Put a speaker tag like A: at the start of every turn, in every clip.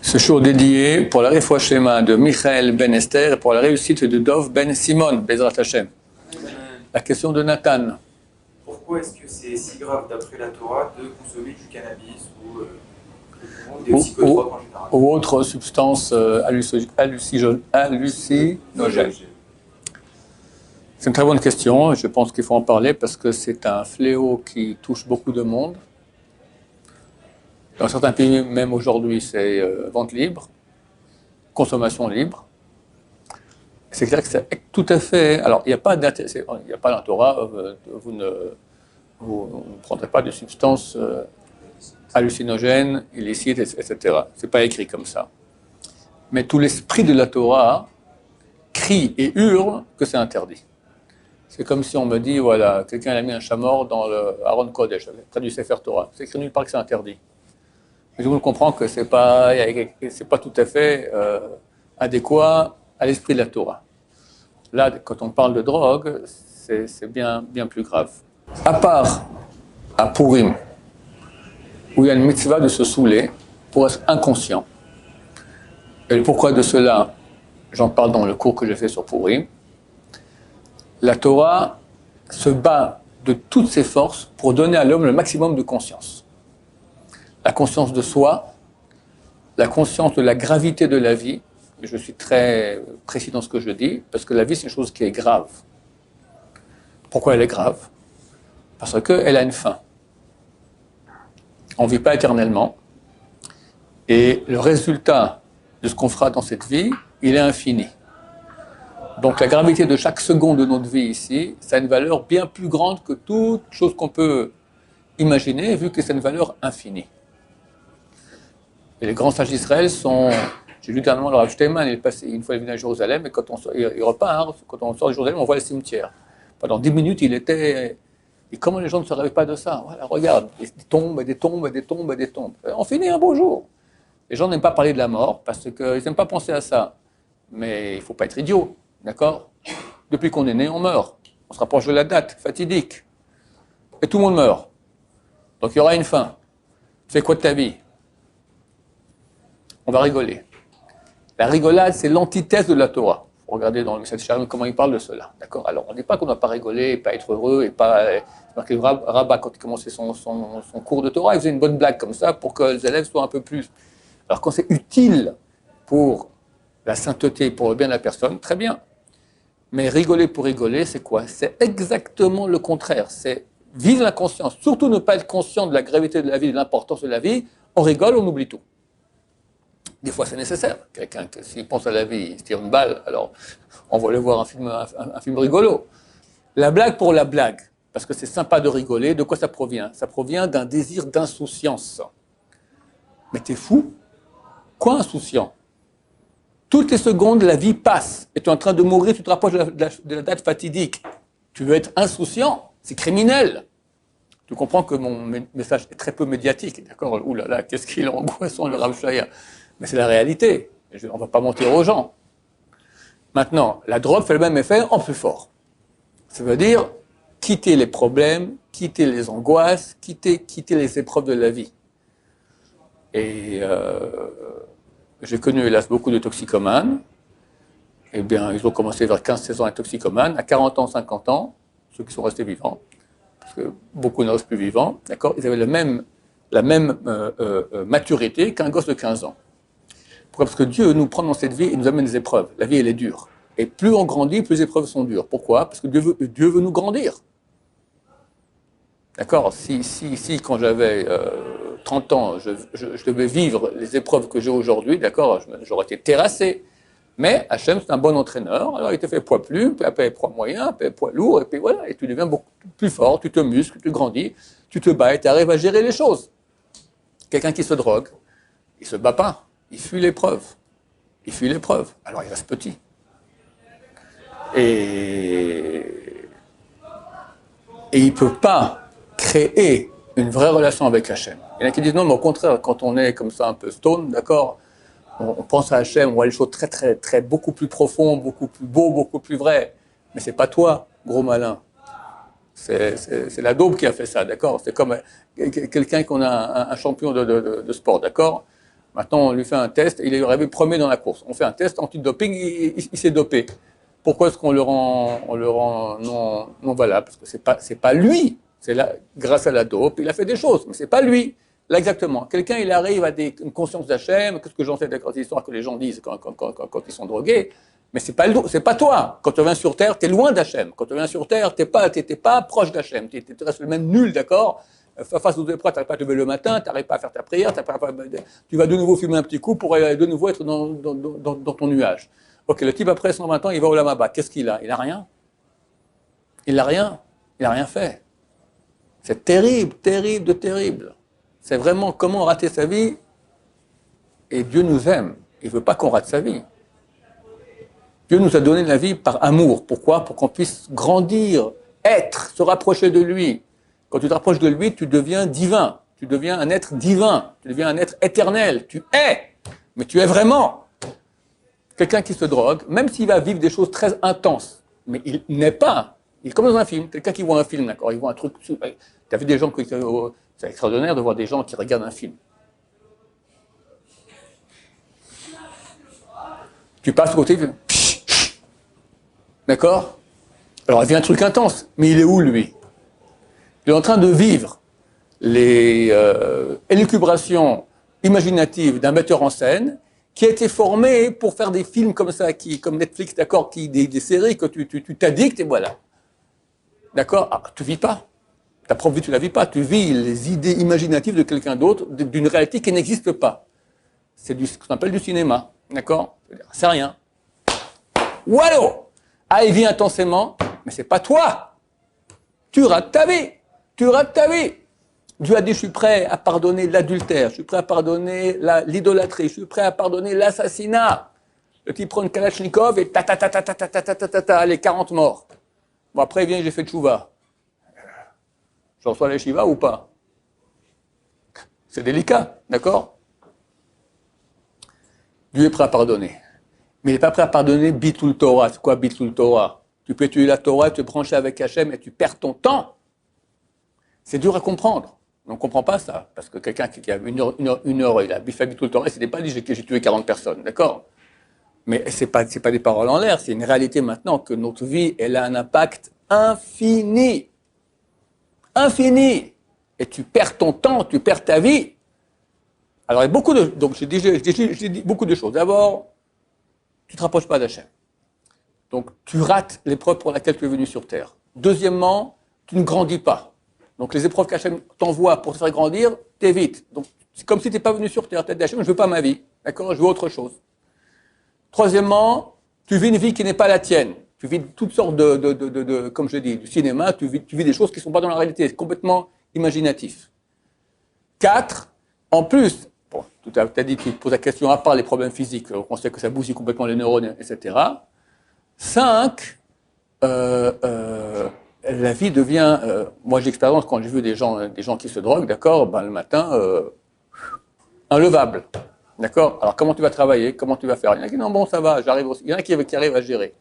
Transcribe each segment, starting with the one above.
A: Ce jour dédié pour la Refoua Shema de Michael Ben Esther et pour la réussite de Dov Ben Simon, Bezrat Hashem. La question de Nathan.
B: Pourquoi est-ce que c'est si grave d'après la Torah de consommer du cannabis ou des psychotropes en général
A: ou autres substances hallucinogènes? C'est une très bonne question. Je pense qu'il faut en parler parce que c'est un fléau qui touche beaucoup de monde. Dans certains pays, même aujourd'hui, c'est vente libre, consommation libre. C'est clair que c'est tout à fait... Alors, il n'y a pas dans la Torah, vous ne prendrez pas de substances hallucinogènes, illicites, etc. Ce n'est pas écrit comme ça. Mais tout l'esprit de la Torah crie et hurle que c'est interdit. C'est comme si on me dit, voilà, quelqu'un a mis un chat mort dans le Aaron Kodesh, près du Sefer Torah. C'est écrit nulle part que c'est interdit. Mais tout le monde comprend que c'est pas tout à fait adéquat à l'esprit de la Torah. Là, quand on parle de drogue, c'est bien plus grave. À part à Purim, où il y a une mitzvah de se saouler pour être inconscient. Et pourquoi de cela, j'en parle dans le cours que j'ai fait sur Purim. La Torah se bat de toutes ses forces pour donner à l'homme le maximum de conscience. La conscience de soi, la conscience de la gravité de la vie. Et je suis très précis dans ce que je dis, parce que la vie, c'est une chose qui est grave. Pourquoi elle est grave? Parce qu'elle a une fin. On ne vit pas éternellement. Et le résultat de ce qu'on fera dans cette vie, il est infini. Donc la gravité de chaque seconde de notre vie ici, ça a une valeur bien plus grande que toute chose qu'on peut imaginer, vu que c'est une valeur infinie. Et les grands sages d'Israël sont... J'ai lu dernièrement le Rav Steinman, il est passé une fois il est venu à Jérusalem, et quand il repart, quand on sort de Jérusalem, on voit le cimetière. Pendant 10 minutes, il était... Et comment les gens ne se réveillent pas de ça? Voilà, regarde, des tombes, et des tombes, et des tombes, et des tombes. On finit un beau jour. Les gens n'aiment pas parler de la mort, parce qu'ils n'aiment pas penser à ça. Mais il ne faut pas être idiot, d'accord? Depuis qu'on est né, on meurt. On se rapproche de la date fatidique. Et tout le monde meurt. Donc il y aura une fin. Tu fais quoi de ta vie? On va rigoler. La rigolade, c'est l'antithèse de la Torah. Il faut regarder dans le Message Shalom comment il parle de cela. D'accord? Alors, on ne dit pas qu'on ne doit pas rigoler, pas être heureux, et pas... Le rabbin, quand il commençait son cours de Torah, il faisait une bonne blague comme ça pour que les élèves soient un peu plus... Alors, quand c'est utile pour la sainteté, pour le bien de la personne, très bien. Mais rigoler pour rigoler, c'est quoi? C'est exactement le contraire. C'est vivre la conscience. Surtout ne pas être conscient de la gravité de la vie, de l'importance de la vie. On rigole, on oublie tout. Des fois, c'est nécessaire. Quelqu'un, s'il pense à la vie, il se tire une balle, alors on va aller voir un film rigolo. La blague pour la blague, parce que c'est sympa de rigoler, de quoi ça provient? Ça provient d'un désir d'insouciance. Mais t'es fou? Quoi insouciant? Toutes les secondes, la vie passe, et tu es en train de mourir, tu te rapproches de la date fatidique. Tu veux être insouciant? C'est criminel. Tu comprends que mon message est très peu médiatique, d'accord? Ouh là là, qu'est-ce qu'il est angoissant, le Rav Shaya. Mais c'est la réalité. On ne va pas mentir aux gens. Maintenant, la drogue fait le même effet en plus fort. Ça veut dire quitter les problèmes, quitter les angoisses, quitter les épreuves de la vie. Et j'ai connu, hélas, beaucoup de toxicomanes. Eh bien, ils ont commencé vers 15-16 ans à être toxicomanes. À 40 ans, 50 ans, ceux qui sont restés vivants, parce que beaucoup ne restent plus vivants, d'accord, ils avaient la même maturité qu'un gosse de 15 ans. Pourquoi? Parce que Dieu nous prend dans cette vie et nous amène des épreuves. La vie, elle est dure. Et plus on grandit, plus les épreuves sont dures. Pourquoi? Parce que Dieu veut nous grandir. D'accord? Si quand j'avais 30 ans, je devais vivre les épreuves que j'ai aujourd'hui, d'accord, j'aurais été terrassé. Mais Hachem, c'est un bon entraîneur. Alors, il te fait poids plume, puis après poids moyen, puis poids lourd, et puis voilà. Et tu deviens beaucoup plus fort, tu te muscles, tu grandis, tu te bats et tu arrives à gérer les choses. Quelqu'un qui se drogue, il ne se bat pas. Il fuit l'épreuve. Il fuit l'épreuve. Alors il reste petit. Et il ne peut pas créer une vraie relation avec Hachem. Il y en a qui disent non, mais au contraire, quand on est comme ça un peu stone, d'accord, on pense à Hachem, on voit les choses très, beaucoup plus profondes, beaucoup plus beaux, beaucoup plus vraies. Mais c'est pas toi, gros malin. C'est la daube qui a fait ça, d'accord? C'est comme quelqu'un qu'on a un champion de sport, d'accord? Maintenant, on lui fait un test, il est arrivé premier dans la course. On fait un test anti-doping, il s'est dopé. Pourquoi est-ce qu'on le rend non valable? Parce que c'est pas lui. C'est là, grâce à la dope, il a fait des choses, mais c'est pas lui. Là, exactement. Quelqu'un, il arrive à une conscience d'Hachem, qu'est-ce que j'en sais d'accord, c'est l'histoire que les gens disent quand ils sont drogués, mais c'est pas toi. Quand tu reviens sur Terre, t'es loin d'Hachem. Quand tu reviens sur Terre, t'es pas proche d'Hachem. Tu restes le même nul, d'accord? Face aux épreuves, tu n'arrives pas à te lever le matin, tu n'arrives pas à faire ta prière, tu vas de nouveau fumer un petit coup pour de nouveau être dans ton nuage. Ok, le type après 120 ans, il va au Lamaba. Qu'est-ce qu'il a? Il n'a rien. Il n'a rien. Il n'a rien fait. C'est terrible, terrible de terrible. C'est vraiment comment rater sa vie. Et Dieu nous aime. Il ne veut pas qu'on rate sa vie. Dieu nous a donné la vie par amour. Pourquoi? Pour qu'on puisse grandir, être, se rapprocher de lui. Quand tu te rapproches de lui, tu deviens divin. Tu deviens un être divin. Tu deviens un être éternel. Tu es. Mais tu es vraiment. Quelqu'un qui se drogue, même s'il va vivre des choses très intenses, mais il n'est pas. Il est comme dans un film. Quelqu'un qui voit un film, d'accord? Il voit un truc. Tu as vu des gens qui. C'est extraordinaire de voir des gens qui regardent un film. Tu passes à côté, tu fais. D'accord? Alors il vient un truc intense, mais il est où lui? Il est en train de vivre les élucubrations imaginatives d'un metteur en scène qui a été formé pour faire des films comme ça, comme Netflix, d'accord, des séries que tu t'addictes et voilà. D'accord? Ah, tu vis pas. Ta propre vie, tu la vis pas. Tu vis les idées imaginatives de quelqu'un d'autre, d'une réalité qui n'existe pas. C'est ce qu'on appelle du cinéma. D'accord? C'est rien. Wallo! Ah, il vit intensément, mais c'est pas toi. Tu rates ta vie. Tu rates ta vie. Dieu a dit, je suis prêt à pardonner l'adultère, je suis prêt à pardonner l'idolâtrie, je suis prêt à pardonner l'assassinat. Le type prend une Kalachnikov et allez, 40 morts. Bon, après, il vient, j'ai fait tchouva. Je reçois les Shiva ou pas? C'est délicat, d'accord? Dieu est prêt à pardonner. Mais il n'est pas prêt à pardonner Bitul Torah. C'est quoi Bitul Torah? Tu peux étudier la Torah, te brancher avec Hachem et tu perds ton temps. C'est dur à comprendre. On ne comprend pas ça. Parce que quelqu'un qui a une heure, il a fait Bitul Torah, il ne s'était pas dit j'ai tué 40 personnes, d'accord? Mais ce n'est pas des paroles en l'air, c'est une réalité maintenant que notre vie, elle a un impact infini. Infini. Et tu perds ton temps, tu perds ta vie. Alors, il y a beaucoup de... Donc, j'ai dit beaucoup de choses. D'abord, tu ne te rapproches pas d'Hachem. Donc, tu rates l'épreuve pour laquelle tu es venu sur Terre. Deuxièmement, tu ne grandis pas. Donc, les épreuves qu'Hachem t'envoie pour te faire grandir, t'évites. Donc, c'est comme si tu n'étais pas venu sur Terre. Tu as dit Hachem, je ne veux pas ma vie. D'accord? Je veux autre chose. Troisièmement, tu vis une vie qui n'est pas la tienne. Tu vis toutes sortes comme je dis, du cinéma, tu vis des choses qui ne sont pas dans la réalité. C'est complètement imaginatif. 4, en plus, bon, tu as dit, tu te poses la question, à part les problèmes physiques, on sait que ça bousille complètement les neurones, etc. 5, la vie devient... moi, j'ai l'expérience quand j'ai vu des gens qui se droguent, d'accord, ben, le matin, inlevable. D'accord? Alors, comment tu vas travailler? Comment tu vas faire? Il y en a qui disent, non, bon, ça va, j'arrive aussi. Il y en a qui arrivent à gérer.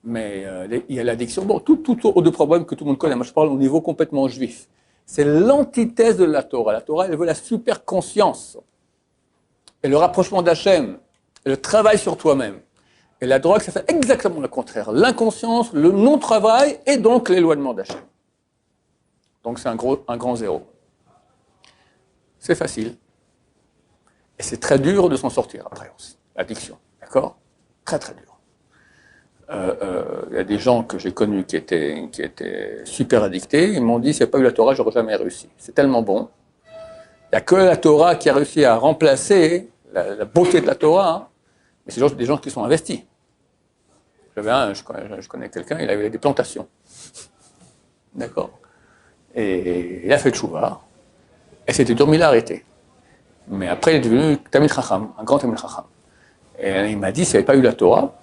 A: Mais il y a l'addiction. Bon, tout de problèmes que tout le monde connaît. Moi, je parle au niveau complètement juif. C'est l'antithèse de la Torah. La Torah, elle veut la super conscience. Et le rapprochement d'Hachem. Et le travail sur toi-même. Et la drogue, ça fait exactement le contraire. L'inconscience, le non-travail et donc l'éloignement d'Hachem. Donc, c'est un grand zéro. C'est facile. Et c'est très dur de s'en sortir après aussi, l'addiction, d'accord? Très très dur. Il y a des gens que j'ai connus qui étaient super addictés, ils m'ont dit, s'il n'y a pas eu la Torah, j'aurais jamais réussi. C'est tellement bon. Il n'y a que la Torah qui a réussi à remplacer la beauté de la Torah, hein. Mais c'est des gens qui sont investis. Je connais quelqu'un, il avait des plantations. D'accord? Et il a fait tchouva, et c'était dur, mais il a arrêté. Mais après, il est devenu Tamil Chacham, un grand Tamil Chacham. Et il m'a dit, s'il n'y avait pas eu la Torah,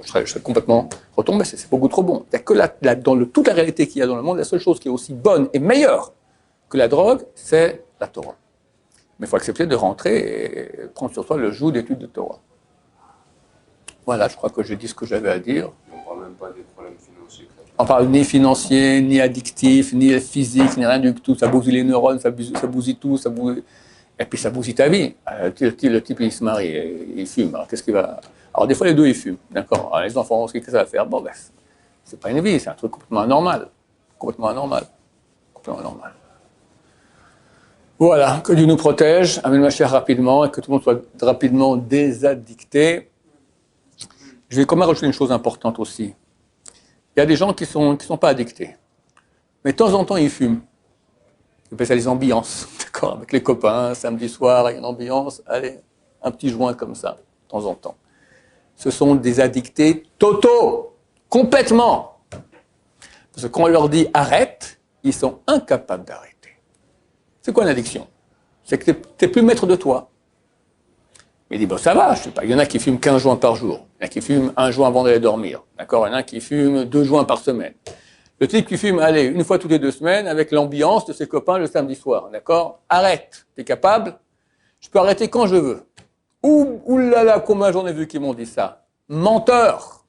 A: je serais complètement retombé, c'est beaucoup trop bon. Il n'y a que dans toute la réalité qu'il y a dans le monde, la seule chose qui est aussi bonne et meilleure que la drogue, c'est la Torah. Mais il faut accepter de rentrer et prendre sur soi le joug d'études de Torah. Voilà, je crois que j'ai dit ce que j'avais à dire.
C: On ne parle même pas des problèmes financiers.
A: On parle ni financier, ni addictif, ni physique, ni rien du tout. Ça bousille les neurones, ça bousille tout, Et puis ça bousille ta vie. Le type, il se marie, il fume. Alors qu'est-ce qu'il va... Alors des fois, les deux, ils fument. D'accord. Alors les enfants, qu'est-ce que ça va faire? Bon, ben, c'est pas une vie, c'est un truc complètement anormal. Complètement anormal. Complètement anormal. Voilà, que Dieu nous protège. Amen, ma chère, rapidement, et que tout le monde soit rapidement désaddicté. Je vais quand même rajouter une chose importante aussi. Il y a des gens qui sont pas addictés. Mais de temps en temps, ils fument. Ils appellent ça les ambiances. D'accord, avec les copains, samedi soir, il y a une ambiance. Allez, un petit joint comme ça, de temps en temps. Ce sont des addictés totaux. Complètement. Parce que quand on leur dit arrête, ils sont incapables d'arrêter. C'est quoi une addiction? C'est que tu n'es plus maître de toi. Il dit, bon, ça va, je sais pas. Il y en a qui fument 15 joints par jour. Il y en a qui fument un joint avant d'aller dormir. D'accord? Il y en a qui fument 2 joints par semaine. Le type qui fume, allez, une fois toutes les 2 semaines, avec l'ambiance de ses copains le samedi soir. D'accord? Arrête. T'es capable? Je peux arrêter quand je veux. Ouh là là, combien j'en ai vu qui m'ont dit ça? Menteur!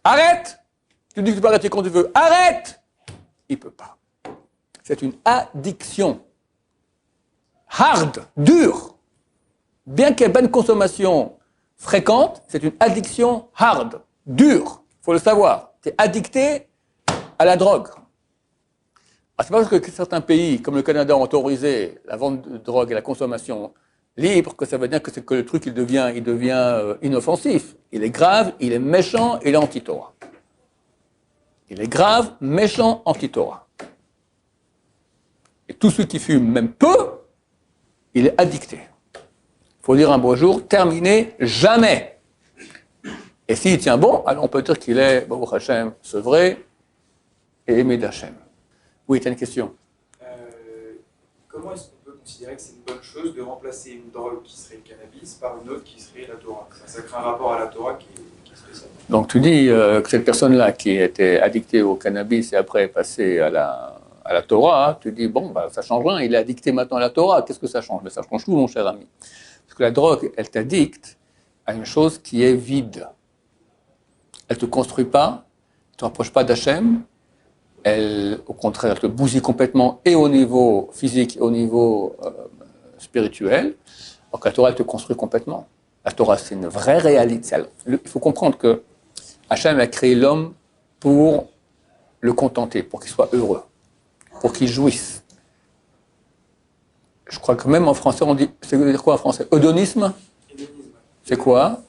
A: Arrête! Tu dis que tu peux arrêter quand tu veux. Arrête! Il peut pas. C'est une addiction. Hard, dure. Bien qu'il y ait bonne consommation fréquente, c'est une addiction hard, dure. Il faut le savoir. Tu es addicté à la drogue. C'est pas parce que certains pays, comme le Canada, ont autorisé la vente de drogue et la consommation libre que ça veut dire que le truc il devient inoffensif. Il est grave, il est méchant, il est anti-Torah. Il est grave, méchant, anti-Torah. Et tout celui qui fume, même peu, il est addicté. Il faut dire un beau jour, terminé, jamais. Et s'il tient bon, alors on peut dire qu'il est, Baruch Hashem, sevré et aimé d'Hachem. Oui, tu as une question?
B: Comment est-ce qu'on peut considérer que c'est une bonne chose de remplacer une drogue qui serait le cannabis par une autre qui serait la Torah? Ça crée un rapport à la Torah qui est spécial.
A: Donc tu dis que cette personne-là qui était addictée au cannabis et après est passée à la Torah, tu dis, bon, bah, ça change rien, il est addicté maintenant à la Torah, qu'est-ce que ça change? Mais ça change tout, mon cher ami. Parce que la drogue, elle t'addicte à une chose qui est vide. Elle ne te construit pas, elle ne te rapproche pas d'Hachem, elle, au contraire, elle te bousille complètement et au niveau physique et au niveau spirituel. Alors que la Torah, elle te construit complètement. La Torah, c'est une vraie réalité. Il faut comprendre que Hachem a créé l'homme pour le contenter, pour qu'il soit heureux, pour qu'il jouisse. Je crois que même en français, on dit, c'est dire quoi en français? Hédonisme? C'est quoi?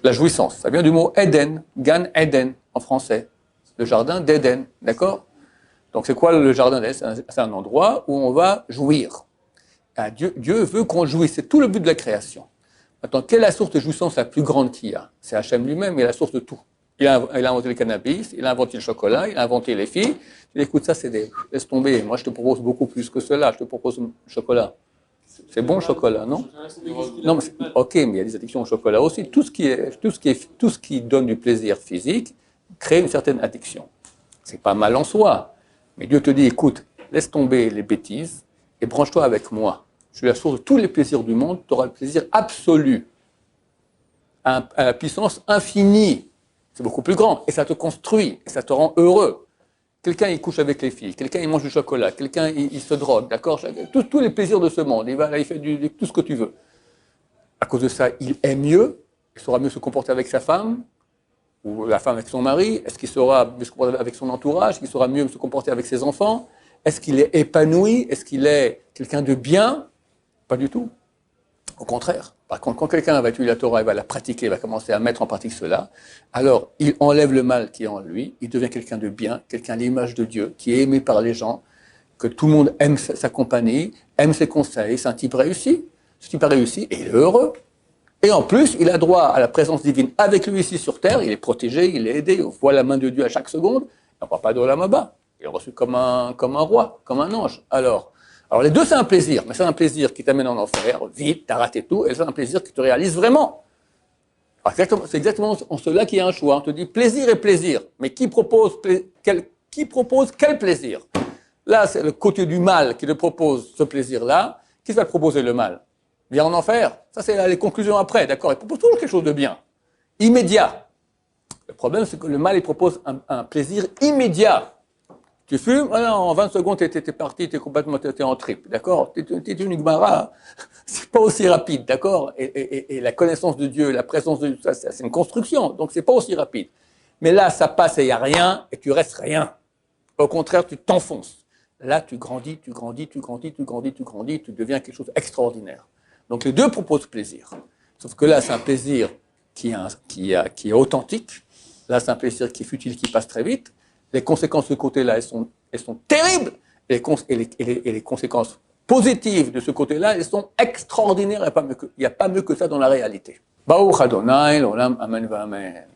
A: La jouissance. Ça vient du mot Eden, Gan Eden en français. Le jardin d'Éden, d'accord? Donc c'est quoi le jardin d'Éden? C'est un endroit où on va jouir. Dieu veut qu'on jouisse, c'est tout le but de la création. Maintenant, quelle est la source de jouissance la plus grande qu'il y a? C'est Hachem lui-même, il est la source de tout. Il a inventé le cannabis, il a inventé le chocolat, il a inventé les filles. Il dit, écoute, ça c'est des... Laisse tomber, moi je te propose beaucoup plus que cela, je te propose le chocolat. C'est bon le chocolat, non? Non, mais ok, mais il y a des addictions au chocolat aussi. Tout ce qui donne du plaisir physique crée une certaine addiction. C'est pas mal en soi, mais Dieu te dit, écoute, laisse tomber les bêtises et branche-toi avec moi. Je suis la source de tous les plaisirs du monde, tu auras le plaisir absolu, à la puissance infinie. C'est beaucoup plus grand, et ça te construit, et ça te rend heureux. Quelqu'un, il couche avec les filles, quelqu'un, il mange du chocolat, quelqu'un, il se drogue, d'accord? Tous les plaisirs de ce monde, il fait tout ce que tu veux. À cause de ça, il est mieux, il saura mieux se comporter avec sa femme, ou la femme avec son mari. Est-ce qu'il saura mieux se comporter avec son entourage? Est-ce qu'il saura mieux se comporter avec ses enfants? Est-ce qu'il est épanoui? Est-ce qu'il est quelqu'un de bien? Pas du tout. Au contraire. Par contre, quand quelqu'un va étudier la Torah, il va la pratiquer, il va commencer à mettre en pratique cela, alors il enlève le mal qui est en lui, il devient quelqu'un de bien, quelqu'un à l'image de Dieu, qui est aimé par les gens, que tout le monde aime sa compagnie, aime ses conseils, c'est un type réussi. Ce type a réussi et il est heureux. Et en plus, il a droit à la présence divine avec lui ici sur terre, il est protégé, il est aidé, on voit la main de Dieu à chaque seconde, on ne parle pas de l'Olam Haba. Il est reçu comme un roi, comme un ange. Alors les deux, c'est un plaisir, mais c'est un plaisir qui t'amène en enfer, vite, t'as raté tout, et c'est un plaisir qui te réalise vraiment. C'est exactement en cela qu'il y a un choix. On te dit plaisir et plaisir, mais qui propose quel plaisir? Là, c'est le côté du mal qui te propose ce plaisir-là. Qui va te proposer le mal? Viens en enfer. Ça, c'est les conclusions après, d'accord? Il propose toujours quelque chose de bien, immédiat. Le problème, c'est que le mal, il propose un plaisir immédiat. Tu fumes, voilà, en 20 secondes, t'es parti, t'es en trip, d'accord? T'es une Gemara, c'est pas aussi rapide, d'accord? Et la connaissance de Dieu, la présence de Dieu, ça, c'est une construction, donc c'est pas aussi rapide. Mais là, ça passe et il n'y a rien, et tu restes rien. Au contraire, tu t'enfonces. Là, tu grandis, tu deviens quelque chose d'extraordinaire. Donc les deux proposent plaisir. Sauf que là, c'est un plaisir qui est authentique. Là, c'est un plaisir qui est futile, qui passe très vite. Les conséquences de ce côté-là, elles sont terribles. Et les conséquences positives de ce côté-là, elles sont extraordinaires. Il n'y a pas mieux que ça dans la réalité. Baruch Adonai, l'olam, amen, amen.